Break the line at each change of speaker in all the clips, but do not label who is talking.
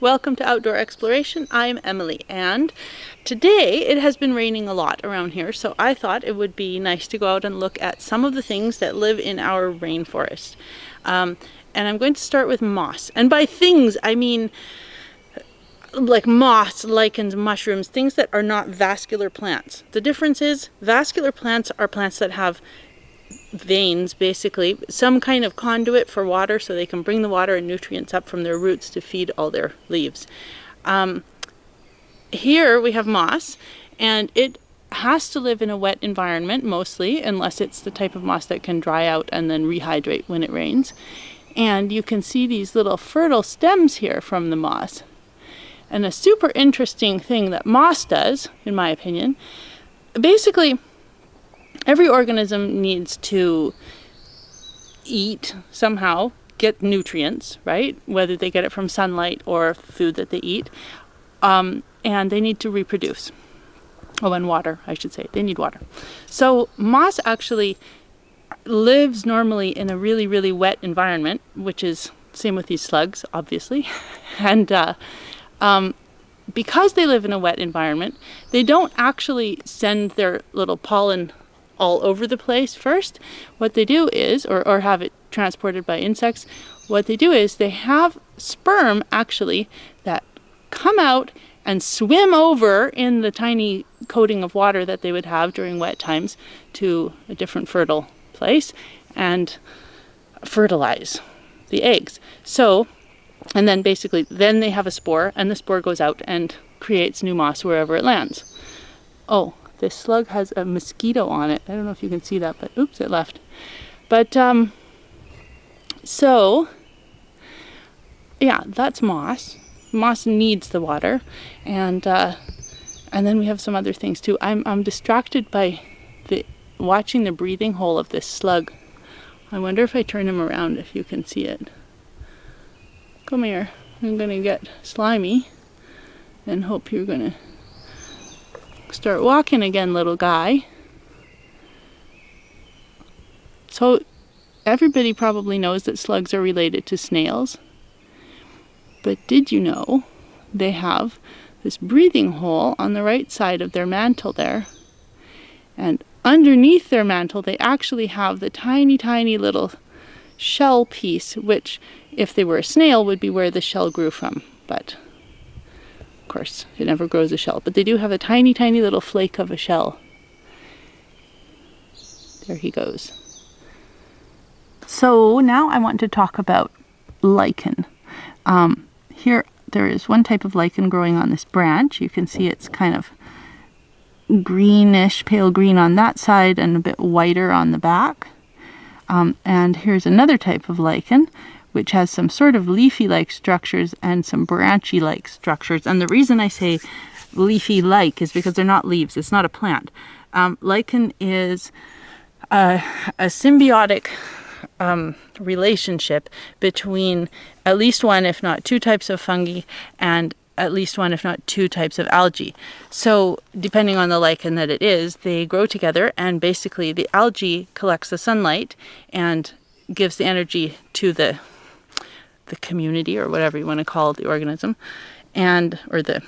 welcome to Outdoor Exploration. I'm Emily, and today it has been raining a lot around here, so I thought it would be nice to go out and look at some of the things that live in our rainforest. And I'm going to start with moss, and by things I mean like moss, lichens, mushrooms, things that are not vascular plants. The difference is vascular plants are plants that have veins, basically some kind of conduit for water so they can bring the water and nutrients up from their roots to feed all their leaves. Here we have moss, and it has to live in a wet environment mostly, unless it's the type of moss that can dry out and then rehydrate when it rains. And you can see these little fertile stems here from the moss. And a super interesting thing that moss does, in my opinion, basically every organism needs to eat somehow, get nutrients, right? Whether they get it from sunlight or food that they eat. And they need to reproduce. Oh, and water, I should say. They need water. So moss actually lives normally in a really, really wet environment, which is same with these slugs, obviously. And because they live in a wet environment, they don't actually send their little pollen all over the place first. What they do is, or have it transported by insects, what they do is they have sperm actually that come out and swim over in the tiny coating of water that they would have during wet times to a different fertile place and fertilize the eggs. So, and then basically, then they have a spore, and the spore goes out and creates new moss wherever it lands. Oh, this slug has a mosquito on it. I don't know if you can see that, but oops, it left. But, so, yeah, that's moss. Moss needs the water, and then we have some other things too. I'm distracted by watching the breathing hole of this slug. I wonder if I turn him around if you can see it. Come here. I'm gonna get slimy and hope you're gonna start walking again, little guy. So everybody probably knows that slugs are related to snails. But did you know they have this breathing hole on the right side of their mantle there? And underneath their mantle, they actually have the tiny, tiny little shell piece, which, if they were a snail, would be where the shell grew from. But, of course, it never grows a shell. But they do have a tiny, tiny little flake of a shell. There he goes. So now I want to talk about lichen. Here there is one type of lichen growing on this branch. You can see it's kind of greenish, pale green on that side and a bit whiter on the back. And here's another type of lichen, which has some sort of leafy-like structures and some branchy-like structures. And the reason I say leafy-like is because they're not leaves. It's not a plant. Lichen is a symbiotic relationship between at least one, if not two types of fungi, and at least one, if not two types of algae. So depending on the lichen that it is, they grow together, and basically the algae collects the sunlight and gives the energy to the community, or whatever you want to call the organism, and or the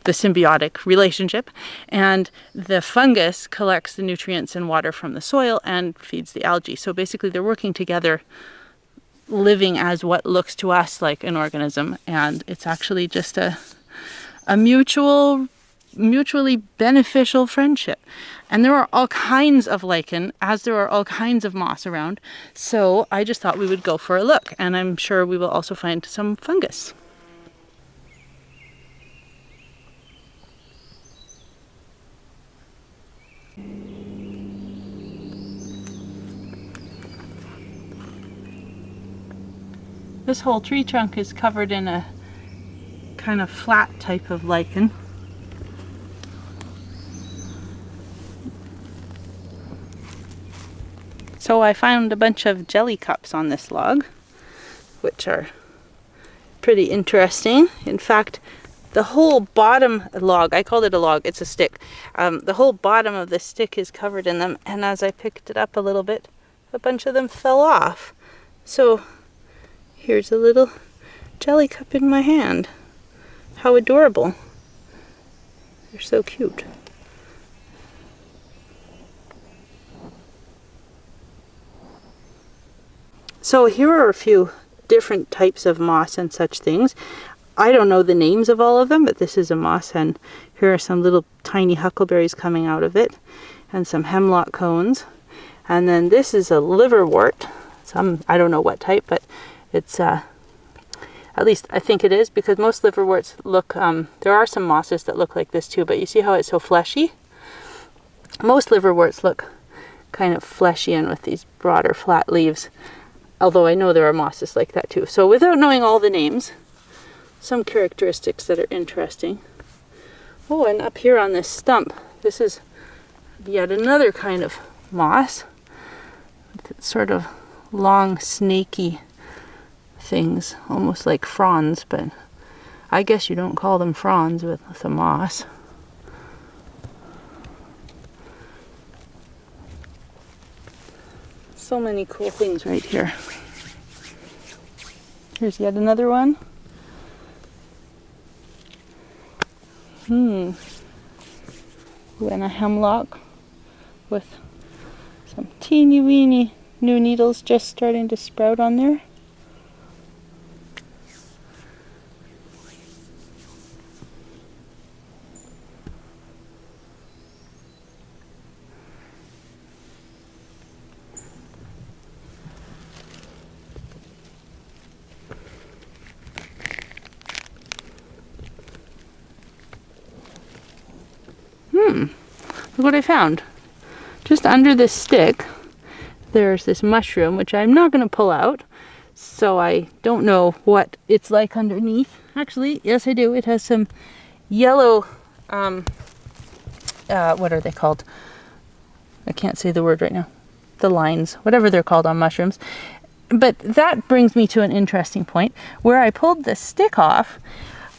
symbiotic relationship, and the fungus collects the nutrients and water from the soil and feeds the algae. So basically they're working together, living as what looks to us like an organism, and it's actually just a mutually beneficial friendship. And there are all kinds of lichen, as there are all kinds of moss around, so I just thought we would go for a look, and I'm sure we will also find some fungus. This whole tree trunk is covered in a kind of flat type of lichen. So I found a bunch of jelly cups on this log, which are pretty interesting. In fact, the whole bottom log, I called it a log, it's a stick. The whole bottom of the stick is covered in them, and as I picked it up a little bit, a bunch of them fell off. So here's a little jelly cup in my hand. How adorable. They're so cute. So here are a few different types of moss and such things. I don't know the names of all of them, but this is a moss, and here are some little tiny huckleberries coming out of it, and some hemlock cones. And then this is a liverwort. I don't know what type, but it's at least I think it is, because most liverworts look, there are some mosses that look like this too, but you see how it's so fleshy? Most liverworts look kind of fleshy and with these broader flat leaves. Although I know there are mosses like that too. So without knowing all the names, some characteristics that are interesting. Oh, and up here on this stump, this is yet another kind of moss. It's sort of long, snaky things, almost like fronds, but I guess you don't call them fronds with a moss. So many cool things right here. Here's yet another one. Ooh, and a hemlock with some teeny weeny new needles just starting to sprout on there. Look what I found. Just under this stick, there's this mushroom, which I'm not going to pull out, so I don't know what it's like underneath. Actually, yes I do. It has some yellow, what are they called? I can't say the word right now. The lines, whatever they're called on mushrooms. But that brings me to an interesting point. Where I pulled the stick off,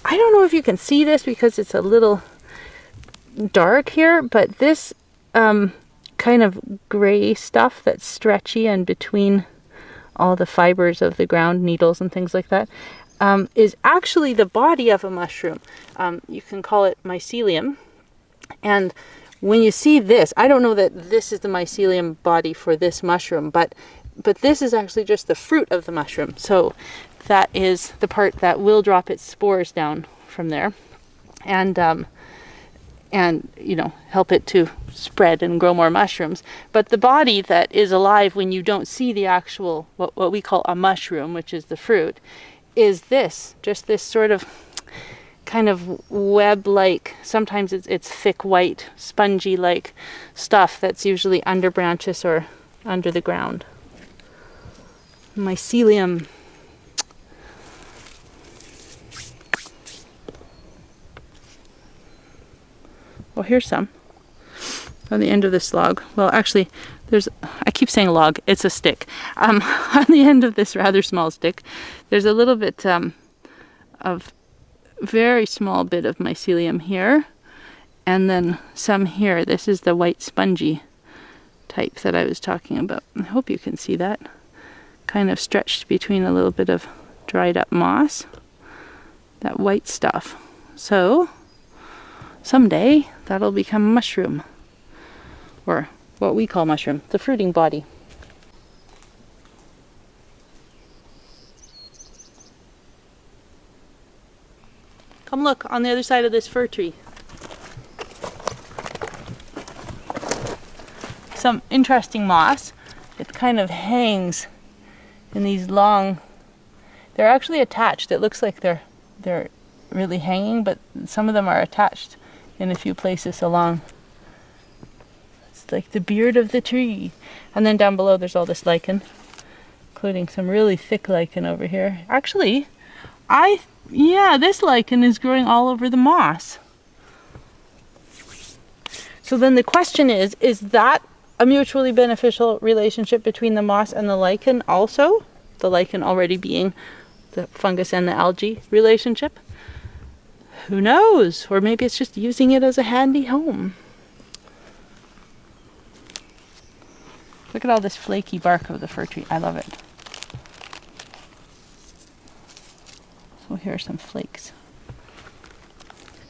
I don't know if you can see this because it's a little dark here, but this kind of gray stuff that's stretchy and between all the fibers of the ground, needles and things like that, is actually the body of a mushroom. You can call it mycelium. And when you see this, I don't know that this is the mycelium body for this mushroom, but this is actually just the fruit of the mushroom. So that is the part that will drop its spores down from there, and you know, help it to spread and grow more mushrooms. But the body that is alive when you don't see the actual, what we call a mushroom, which is the fruit, is this, just this sort of kind of web-like, sometimes it's thick white, spongy-like stuff that's usually under branches or under the ground. Mycelium. Well, here's some on the end of this log. Well, actually, I keep saying log, it's a stick. On the end of this rather small stick, there's a little bit of very small bit of mycelium here, and then some here. This is the white spongy type that I was talking about. I hope you can see that. Kind of stretched between a little bit of dried up moss. That white stuff. So someday that'll become a mushroom, or what we call mushroom, the fruiting body. Come look on the other side of this fir tree. Some interesting moss. It kind of hangs in these long, they're actually attached. It looks like they're really hanging, but some of them are attached in a few places along. It's like the beard of the tree. And then down below there's all this lichen, including some really thick lichen over here. Actually, this lichen is growing all over the moss. So then the question is that a mutually beneficial relationship between the moss and the lichen also? The lichen already being the fungus and the algae relationship? Who knows? Or maybe it's just using it as a handy home. Look at all this flaky bark of the fir tree. I love it. So here are some flakes.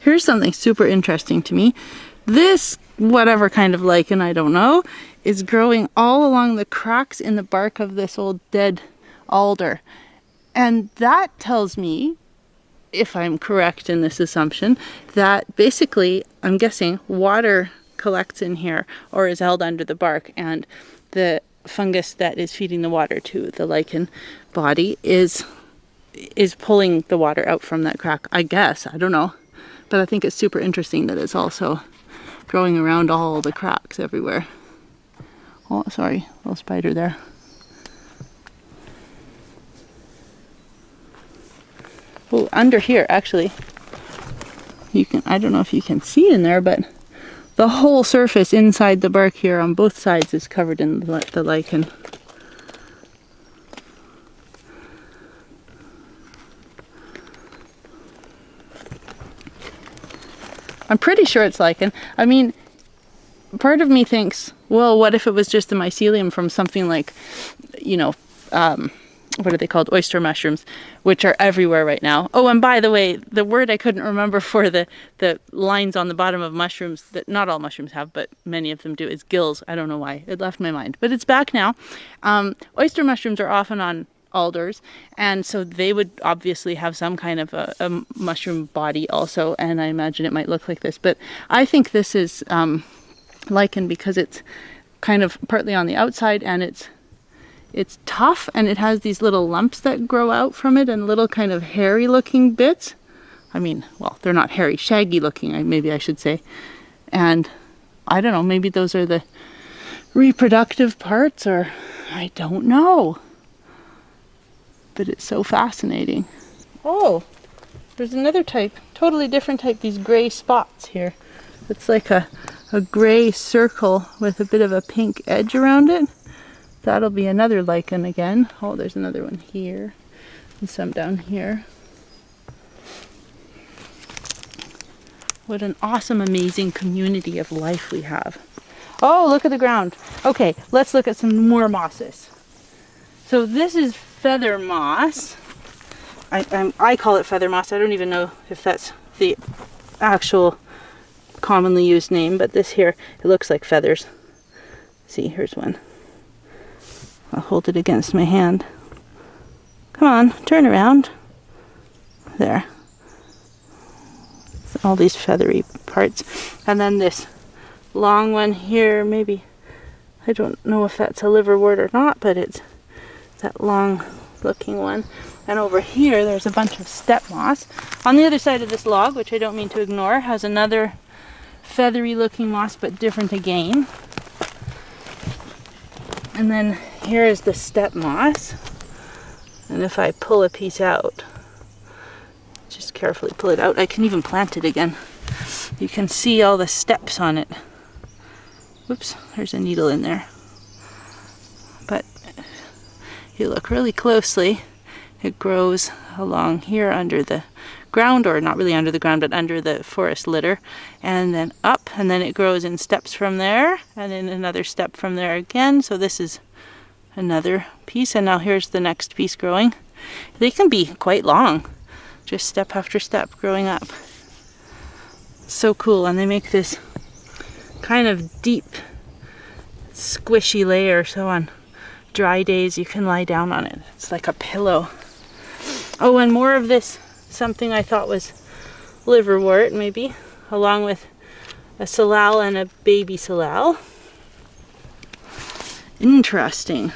here's something super interesting to me. This, whatever kind of lichen, I don't know, is growing all along the cracks in the bark of this old dead alder. And that tells me, if I'm correct in this assumption, that basically, I'm guessing, water collects in here or is held under the bark, and the fungus that is feeding the water to the lichen body is pulling the water out from that crack, I guess. I don't know. But I think it's super interesting that it's also growing around all the cracks everywhere. Oh, sorry, little spider there. Oh, under here, actually, you can, I don't know if you can see in there, but the whole surface inside the bark here on both sides is covered in the lichen. I'm pretty sure it's lichen. I mean, part of me thinks, well, what if it was just the mycelium from something like, you know, what are they called? Oyster mushrooms, which are everywhere right now. Oh, and by the way, the word I couldn't remember for the lines on the bottom of mushrooms that not all mushrooms have, but many of them do, is gills. I don't know why. It left my mind. But it's back now. Oyster mushrooms are often on alders, and so they would obviously have some kind of a mushroom body also, and I imagine it might look like this. But I think this is lichen because it's kind of partly on the outside, and it's tough, and it has these little lumps that grow out from it and little kind of hairy looking bits. I mean, well, they're not hairy, shaggy looking, maybe I should say. And I don't know, maybe those are the reproductive parts, or I don't know. But it's so fascinating. Oh, there's another type, totally different type, these gray spots here. It's like a gray circle with a bit of a pink edge around it. That'll be another lichen again. Oh, there's another one here and some down here. What an awesome, amazing community of life we have. Oh, look at the ground. Okay, let's look at some more mosses. So this is feather moss. I call it feather moss. I don't even know if that's the actual commonly used name, but this here, it looks like feathers. See, here's one. I'll hold it against my hand. Come on, turn around. There. All these feathery parts. And then this long one here, maybe, I don't know if that's a liverwort or not, but it's that long looking one. And over here, there's a bunch of steppe moss. On the other side of this log, which I don't mean to ignore, has another feathery looking moss, but different again. And then here is the steppe moss. And if I pull a piece out, just carefully pull it out, I can even plant it again. You can see all the steps on it. Whoops, there's a needle in there. But if you look really closely, it grows along here under the ground, or not really under the ground, but under the forest litter, and then up, and then it grows in steps from there, and then another step from there again. So this is another piece, and now here's the next piece growing. They can be quite long, just step after step growing up. So cool, and they make this kind of deep, squishy layer, so on dry days you can lie down on it. It's like a pillow. Oh, and more of this, something I thought was liverwort, maybe, along with a salal and a baby salal. Interesting.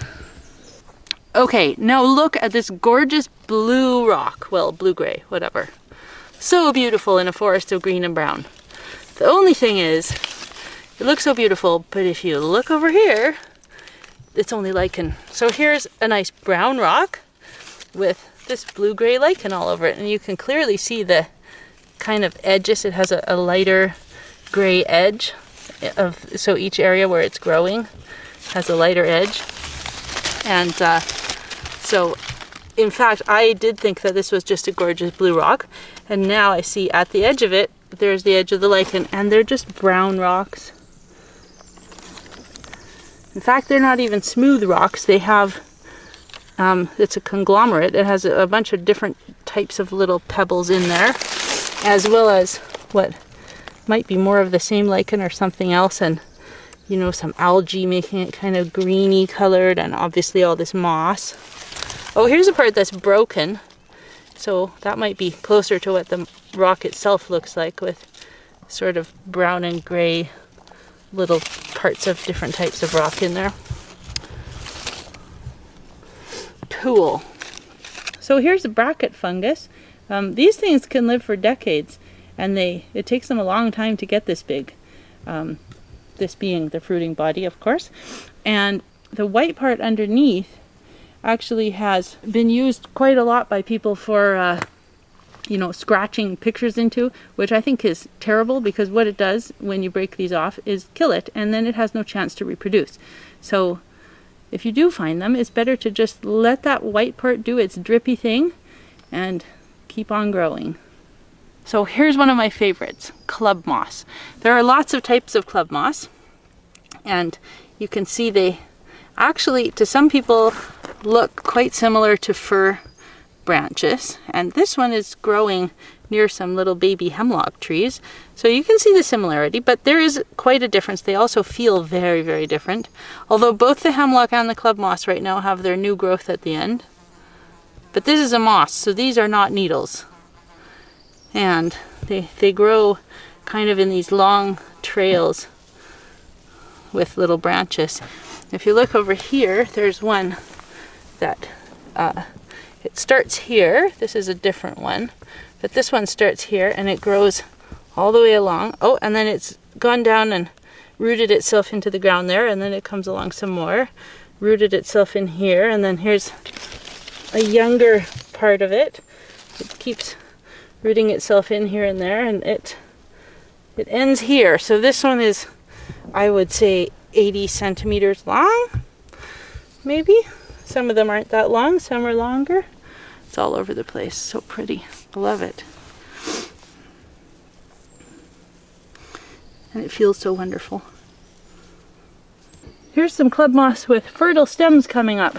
Okay, now look at this gorgeous blue rock. Well, blue-gray, whatever. So beautiful in a forest of green and brown. The only thing is, it looks so beautiful, but if you look over here, it's only lichen. So here's a nice brown rock with this blue-gray lichen all over it, and you can clearly see the kind of edges. It has a lighter gray edge, so each area where it's growing has a lighter edge. And so in fact, I did think that this was just a gorgeous blue rock, and now I see at the edge of it, there's the edge of the lichen, and they're just brown rocks. In fact, they're not even smooth rocks. They have, it's a conglomerate. It has a bunch of different types of little pebbles in there, as well as what might be more of the same lichen or something else, and you know, some algae making it kind of greeny colored, and obviously all this moss. Oh, here's a part that's broken. So that might be closer to what the rock itself looks like, with sort of brown and gray little parts of different types of rock in there. Cool. So here's a bracket fungus. These things can live for decades, and it takes them a long time to get this big. This being the fruiting body, of course. And the white part underneath actually has been used quite a lot by people for, you know, scratching pictures into, which I think is terrible, because what it does when you break these off is kill it, and then it has no chance to reproduce. So if you do find them, it's better to just let that white part do its drippy thing and keep on growing. So here's one of my favorites, club moss. There are lots of types of club moss, and you can see they actually, to some people, look quite similar to fir branches. And this one is growing near some little baby hemlock trees. So you can see the similarity, but there is quite a difference. They also feel very, very different. Although both the hemlock and the club moss right now have their new growth at the end. But this is a moss, so these are not needles. And they grow kind of in these long trails with little branches. If you look over here, there's one that it starts here. This is a different one, but this one starts here and it grows all the way along. Oh, and then it's gone down and rooted itself into the ground there, and then it comes along some more, rooted itself in here, and then here's a younger part of it. It keeps rooting itself in here and there, and it ends here. So this one is, I would say, 80 centimeters long, maybe. Some of them aren't that long, some are longer. It's all over the place, so pretty. I love it. And it feels so wonderful. Here's some club moss with fertile stems coming up.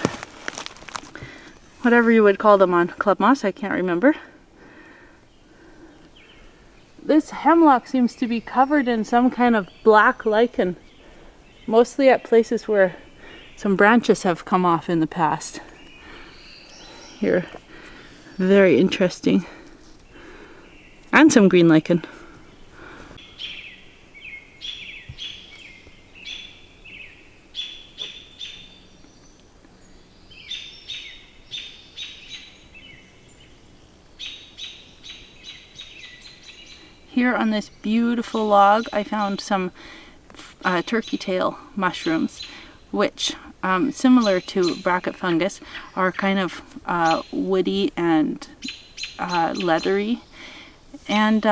Whatever you would call them on club moss, I can't remember. This hemlock seems to be covered in some kind of black lichen, mostly at places where some branches have come off in the past. Here, very interesting. And some green lichen. Here on this beautiful log, I found some turkey tail mushrooms, which, similar to bracket fungus, are kind of woody and leathery, and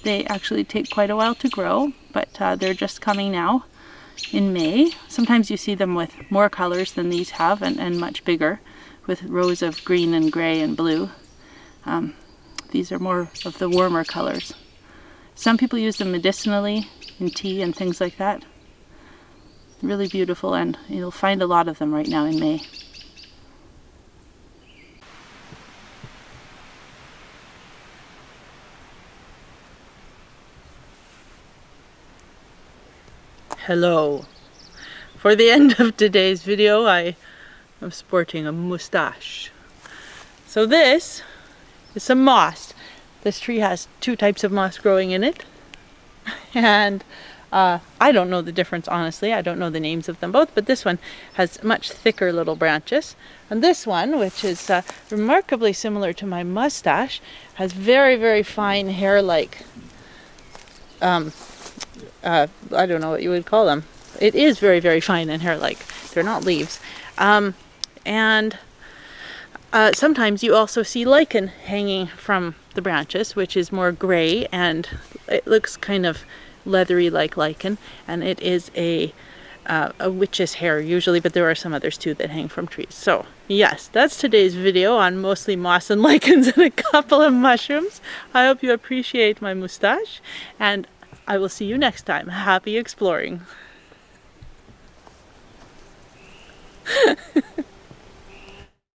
they actually take quite a while to grow, but they're just coming now in May. Sometimes you see them with more colors than these have, and much bigger, with rows of green and gray and blue. These are more of the warmer colors. Some people use them medicinally in tea and things like that. Really beautiful, and you'll find a lot of them right now in May. Hello. For the end of today's video, I am sporting a mustache. So this is some moss. This tree has two types of moss growing in it, and I don't know the difference, honestly. I don't know the names of them both, but this one has much thicker little branches, and this one, which is remarkably similar to my mustache, has very, very fine hair-like, I don't know what you would call them. It is very, very fine and hair-like. They're not leaves. Sometimes you also see lichen hanging from the branches, which is more gray, and it looks kind of leathery like lichen, and it is a witch's hair usually, but there are some others too that hang from trees. So yes, that's today's video on mostly moss and lichens and a couple of mushrooms. I hope you appreciate my mustache, and I will see you next time. Happy exploring.